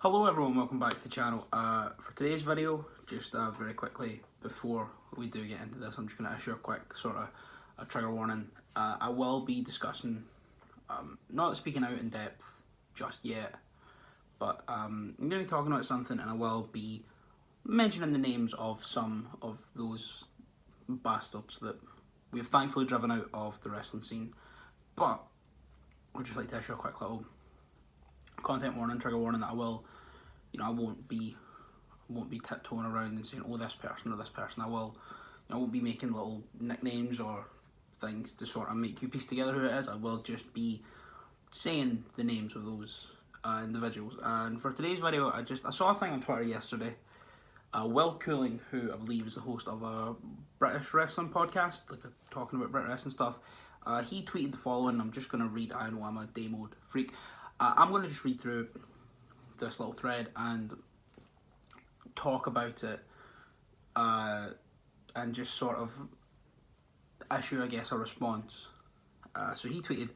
Hello everyone, welcome back to the channel. For today's video, just very quickly before we do get into this, I'm just going to issue a quick sort of a trigger warning. I will be discussing, not speaking out in depth just yet, but I'm going to be talking about something, and I will be mentioning the names of some of those bastards that we have thankfully driven out of the wrestling scene. But I'd just like to issue a quick little content warning, trigger warning, that I won't be tiptoeing around and saying, oh, this person or this person. I won't be making little nicknames or things to sort of make you piece together who it is. I will just be saying the names of those individuals. And for today's video, I saw a thing on Twitter yesterday. Will Cooling, who I believe is the host of a British wrestling podcast, talking about BritWres and stuff, he tweeted the following. I'm just going to read. I know I'm a day mode freak. I'm going to just read through this little thread and talk about it, and just sort of issue, I guess, a response. So he tweeted,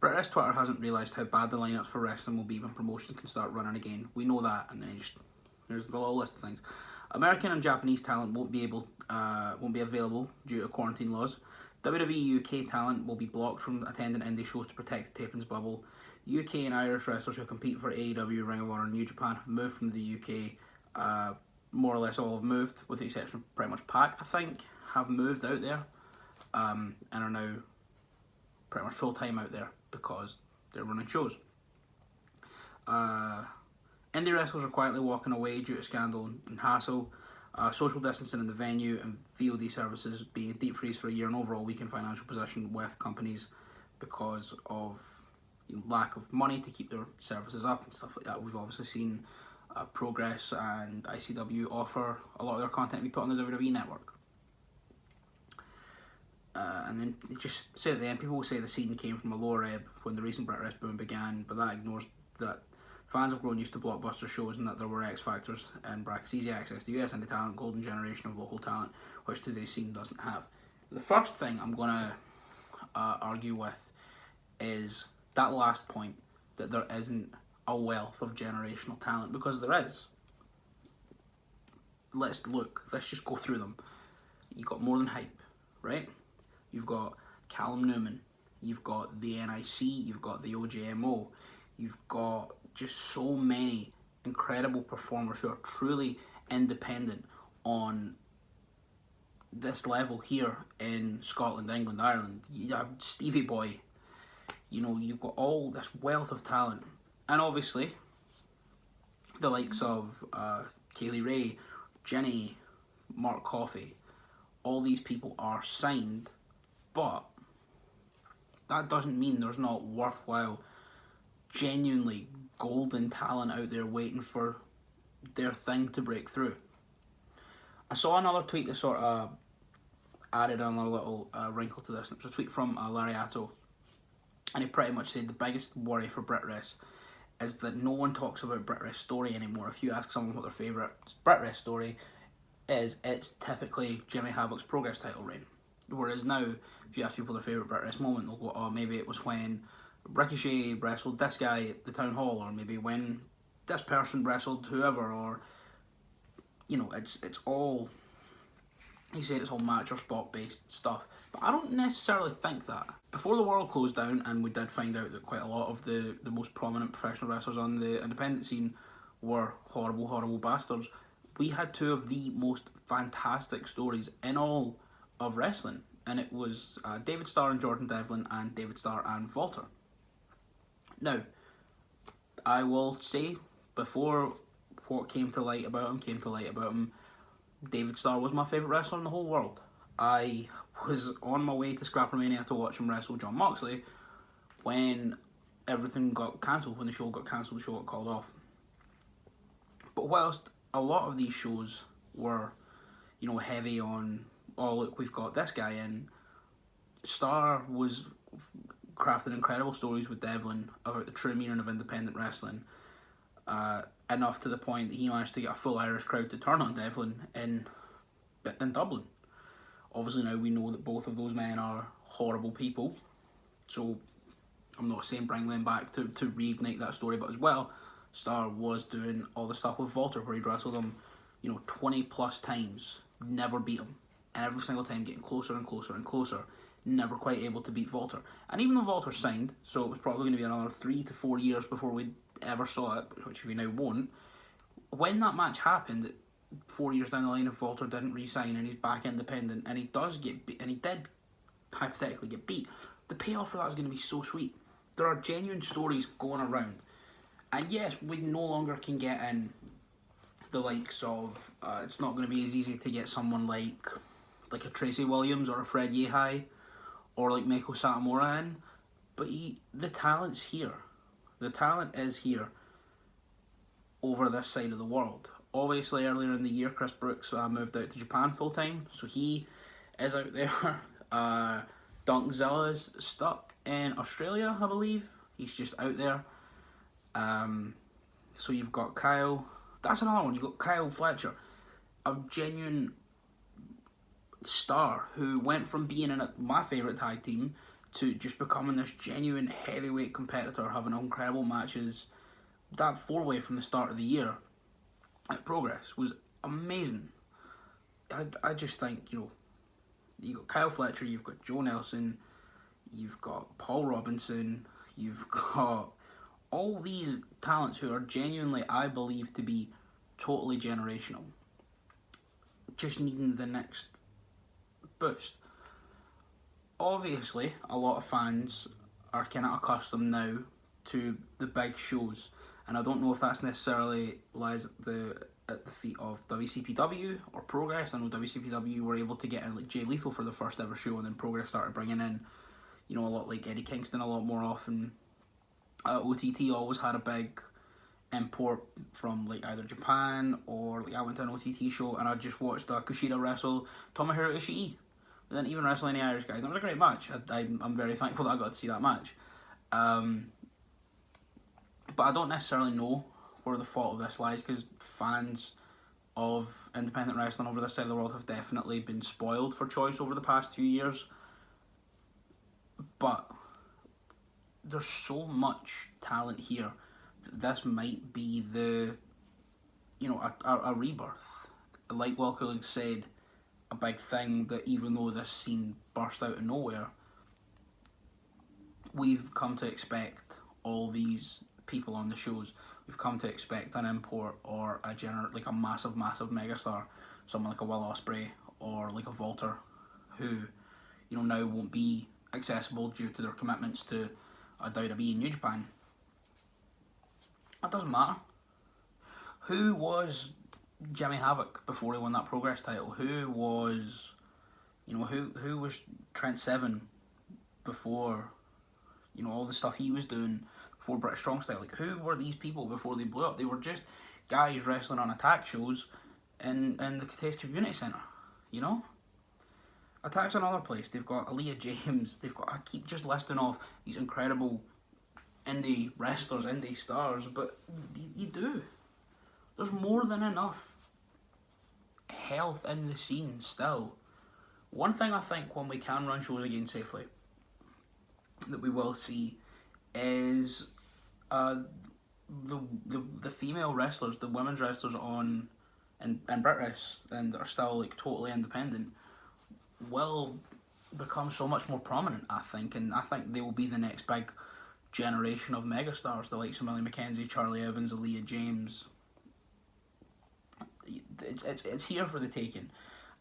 "BritWres Twitter hasn't realised how bad the lineups for wrestling will be when promotions can start running again. We know that." And then there's the little list of things. American and Japanese talent won't be available due to quarantine laws. WWE UK talent will be blocked from attending indie shows to protect the tapings bubble. UK and Irish wrestlers who compete for AEW, Ring of Honor, and New Japan have moved from the UK. More or less all have moved, with the exception of pretty much Pac, I think, have moved out there, and are now pretty much full-time out there because they're running shows. Indie wrestlers are quietly walking away due to scandal and hassle. Social distancing in the venue and VOD services being deep freeze for a year, and overall weakened financial position with companies because of lack of money to keep their services up and stuff like that. We've obviously seen Progress and ICW offer a lot of their content to be put on the WWE network. And then just say at the end, people will say the scene came from a lower ebb when the recent BritWres boom began, but that ignores that fans have grown used to blockbuster shows and that there were X factors and brackets, easy access to US indie talent, golden generation of local talent, which today's scene doesn't have. The first thing I'm going to argue with is that last point, that there isn't a wealth of generational talent, because there is. Let's just go through them. You've got More Than Hype, right? You've got Callum Newman, you've got the NIC, you've got the OJMO, you've got just so many incredible performers who are truly independent on this level here in Scotland, England, Ireland. You have Stevie Boy, you've got all this wealth of talent. And obviously, the likes of Kaylee Ray, Jenny, Mark Coffey, all these people are signed, but that doesn't mean there's not worthwhile, genuinely golden talent out there waiting for their thing to break through. I saw another tweet that sort of added another little wrinkle to this. It was a tweet from Larry Atto, and he pretty much said the biggest worry for BritWres is that no one talks about BritWres story anymore. If you ask someone what their favourite BritWres story is, it's typically Jimmy Havoc's Progress title reign. Whereas now, if you ask people their favourite BritWres moment, they'll go, oh, maybe it was when Ricochet wrestled this guy at the town hall, or maybe when this person wrestled whoever, or it's all, he said it's all match or spot based stuff, but I don't necessarily think that. Before the world closed down, and we did find out that quite a lot of the most prominent professional wrestlers on the independent scene were horrible bastards, we had two of the most fantastic stories in all of wrestling, and it was David Starr and Jordan Devlin, and David Starr and Walter. Now, I will say, before what came to light about him, David Starr was my favourite wrestler in the whole world. I was on my way to Scrappermania to watch him wrestle John Moxley when everything got cancelled, when the show got cancelled, the show got called off. But whilst a lot of these shows were, heavy on, oh look, we've got this guy in, Starr was crafting incredible stories with Devlin about the true meaning of independent wrestling, enough to the point that he managed to get a full Irish crowd to turn on Devlin in Dublin. Obviously now we know that both of those men are horrible people, so I'm not saying bring them back to reignite that story, but as well, Starr was doing all the stuff with Walter where he'd wrestled him, 20 plus times, never beat him. And every single time getting closer and closer and closer, never quite able to beat Walter. And even though Walter signed, so it was probably going to be another 3 to 4 years before we ever saw it, which we now won't, when that match happened, 4 years down the line, if Walter didn't re-sign and he's back independent and he does get beat, and he did hypothetically get beat, the payoff for that is going to be so sweet. There are genuine stories going around. And yes, we no longer can get in the likes of, it's not going to be as easy to get someone like a Tracy Williams or a Fred Yehai or like Meiko Satomura in, but the talent's here. The talent is here over this side of the world. Obviously, earlier in the year, Chris Brooks moved out to Japan full time, so he is out there. Duncan Zilla's stuck in Australia, I believe. He's just out there. So you've got Kyle. That's another one. You've got Kyle Fletcher, a genuine star who went from being in my favourite tag team to just becoming this genuine heavyweight competitor, having incredible matches. That 4-way from the start of the year at Progress was amazing. I just think, you've got Kyle Fletcher, you've got Joe Nelson, you've got Paul Robinson, you've got all these talents who are genuinely, I believe, to be totally generational. Just needing the next boost. Obviously, a lot of fans are kind of accustomed now to the big shows, and I don't know if that's necessarily lies at the feet of WCPW or Progress. I know WCPW were able to get in like Jay Lethal for the first ever show, and then Progress started bringing in, a lot like Eddie Kingston a lot more often. OTT always had a big import from like either Japan or like I went to an OTT show and I just watched Kushida wrestle Tomohiro Ishii. They didn't even wrestle any Irish guys. And it was a great match. I'm very thankful that I got to see that match. But I don't necessarily know where the fault of this lies, because fans of independent wrestling over this side of the world have definitely been spoiled for choice over the past few years. But there's so much talent here that this might be a rebirth. Like Will Cooling said, a big thing that even though this scene burst out of nowhere, we've come to expect all these people on the shows. We've come to expect an import or a massive megastar, someone like a Will Ospreay or like a Walter, who now won't be accessible due to their commitments to WWE and New Japan. It doesn't matter. Who was Jimmy Havoc before he won that Progress title? Who was, who was Trent Seven before, all the stuff he was doing before British Strong Style? Like, who were these people before they blew up? They were just guys wrestling on Attack shows in the Cathays Community Centre, Attack's another place. They've got Aaliyah James. I keep just listing off these incredible indie wrestlers, indie stars, but you do. There's more than enough health in the scene still. One thing I think when we can run shows again safely that we will see is the female wrestlers, the women's wrestlers on in BritWres and that are still like totally independent will become so much more prominent, I think, and I think they will be the next big generation of megastars, the likes of Millie McKenzie, Charlie Evans, Aaliyah James. It's here for the taking,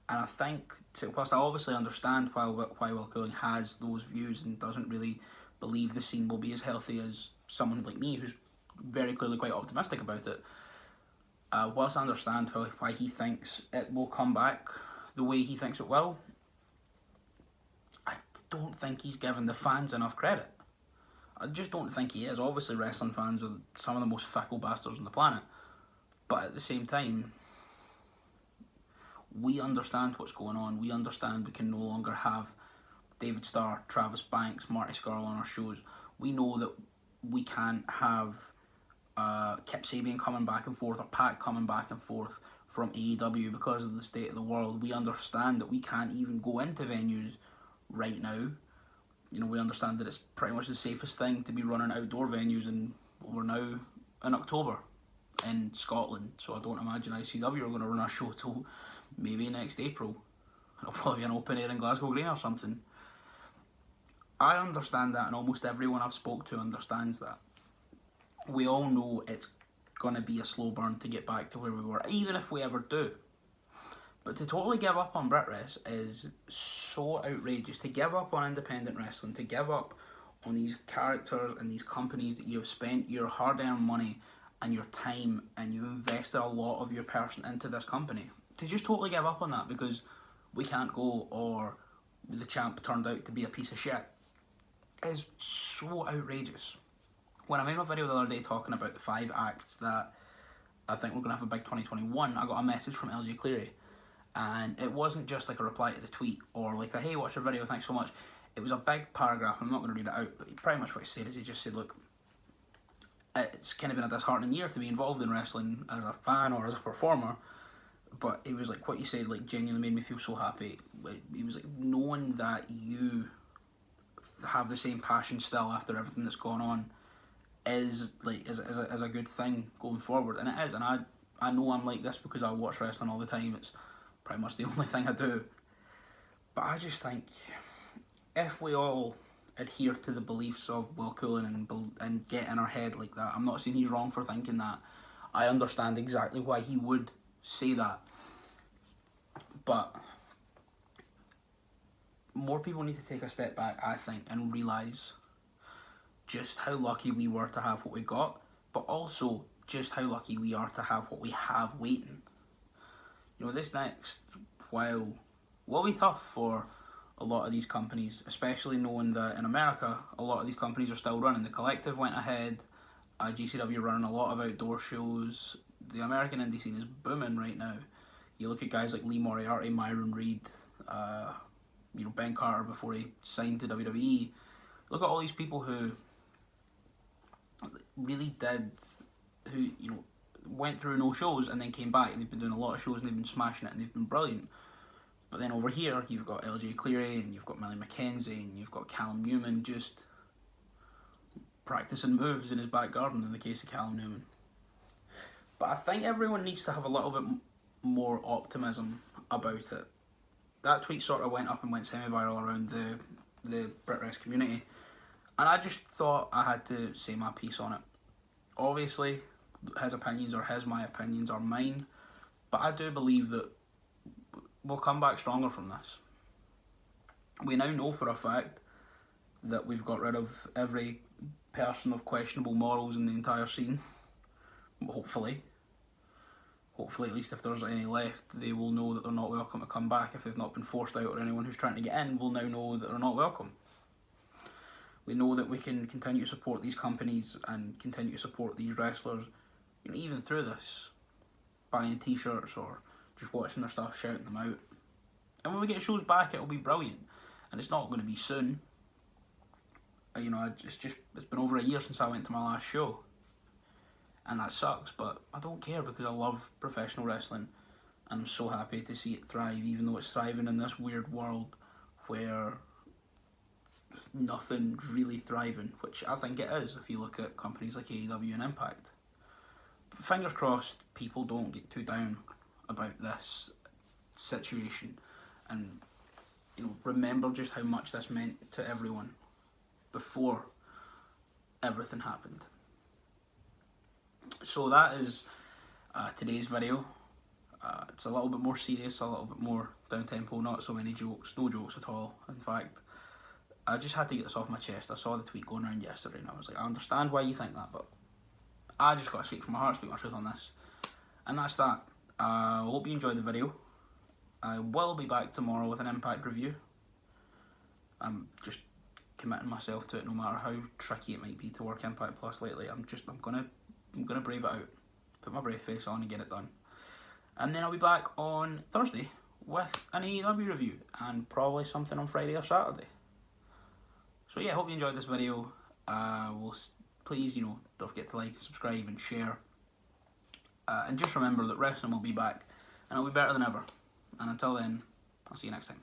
and I think, whilst I obviously understand why Will Cooling has those views and doesn't really believe the scene will be as healthy as someone like me who's very clearly quite optimistic about it, whilst I understand why he thinks it will come back the way he thinks it will, I don't think he's given the fans enough credit. I just don't think he is. Obviously, wrestling fans are some of the most fickle bastards on the planet, but at the same time, we understand what's going on. We understand we can no longer have David Starr, Travis Banks, Marty Scurll on our shows. We know that we can't have Kip Sabian coming back and forth or Pat coming back and forth from AEW because of the state of the world. We understand that we can't even go into venues right now. We understand that it's pretty much the safest thing to be running outdoor venues, and we're now in October in Scotland, so I don't imagine ICW are going to run a show till maybe next April. It'll probably be an open air in Glasgow Green or something. I understand that, and almost everyone I've spoke to understands that. We all know it's going to be a slow burn to get back to where we were, even if we ever do. But to totally give up on BritWres is so outrageous. To give up on independent wrestling, to give up on these characters and these companies that you have spent your hard-earned money and your time and you've invested a lot of your person into this company. To just totally give up on that because we can't go or the champ turned out to be a piece of shit is so outrageous. When I made my video the other day talking about the 5 acts that I think we're going to have a big 2021, I got a message from LJ Cleary. And it wasn't just like a reply to the tweet or like a, hey, watch your video, thanks so much. It was a big paragraph. I'm not going to read it out, but pretty much what he said is he just said, look, it's kind of been a disheartening year to be involved in wrestling as a fan or as a performer. But he was like, what you said like genuinely made me feel so happy. He was like, knowing that you have the same passion still after everything that's gone on is like is a good thing going forward, and it is. And I know I'm like this because I watch wrestling all the time. It's pretty much the only thing I do. But I just think if we all adhere to the beliefs of Will Cullen and get in our head like that, I'm not saying he's wrong for thinking that. I understand exactly why he would say that. But more people need to take a step back, I think, and realise just how lucky we were to have what we got, but also just how lucky we are to have what we have waiting. You know, this next while will be tough for a lot of these companies, especially knowing that in America, a lot of these companies are still running. The Collective went ahead, GCW running a lot of outdoor shows. The American indie scene is booming right now. You look at guys like Lee Moriarty, Myron Reed, Ben Carter before he signed to WWE. Look at all these people who really did, who went through no shows and then came back. They've been doing a lot of shows and they've been smashing it and they've been brilliant. But then over here, you've got LJ Cleary and you've got Millie McKenzie and you've got Callum Newman just practicing moves in his back garden in the case of Callum Newman. But I think everyone needs to have a little bit more optimism about it. That tweet sort of went up and went semi-viral around the BritWres community, and I just thought I had to say my piece on it. Obviously, his opinions are his, my opinions are mine, but I do believe that we'll come back stronger from this. We now know for a fact that we've got rid of every person of questionable morals in the entire scene. Hopefully, at least if there's any left, they will know that they're not welcome to come back if they've not been forced out, or anyone who's trying to get in will now know that they're not welcome. We know that we can continue to support these companies and continue to support these wrestlers, even through this, buying t-shirts or just watching their stuff, shouting them out. And when we get shows back, it'll be brilliant, and it's not going to be soon. It's been over a year since I went to my last show. And that sucks, but I don't care because I love professional wrestling and I'm so happy to see it thrive, even though it's thriving in this weird world where nothing's really thriving, which I think it is if you look at companies like AEW and Impact. But fingers crossed people don't get too down about this situation and remember just how much this meant to everyone before everything happened. So that is today's video. It's a little bit more serious, a little bit more down-tempo, not so many jokes, no jokes at all, in fact. I just had to get this off my chest. I saw the tweet going around yesterday and I was like, I understand why you think that, but I just got to speak from my heart, speak my truth on this. And that's that. I hope you enjoyed the video. I will be back tomorrow with an Impact review. I'm just committing myself to it no matter how tricky it might be to work Impact Plus lately. I'm gonna brave it out, put my brave face on and get it done. And then I'll be back on Thursday with an AEW review and probably something on Friday or Saturday. So yeah, hope you enjoyed this video. Please, don't forget to like and subscribe and share. And just remember that wrestling will be back and it'll be better than ever. And until then, I'll see you next time.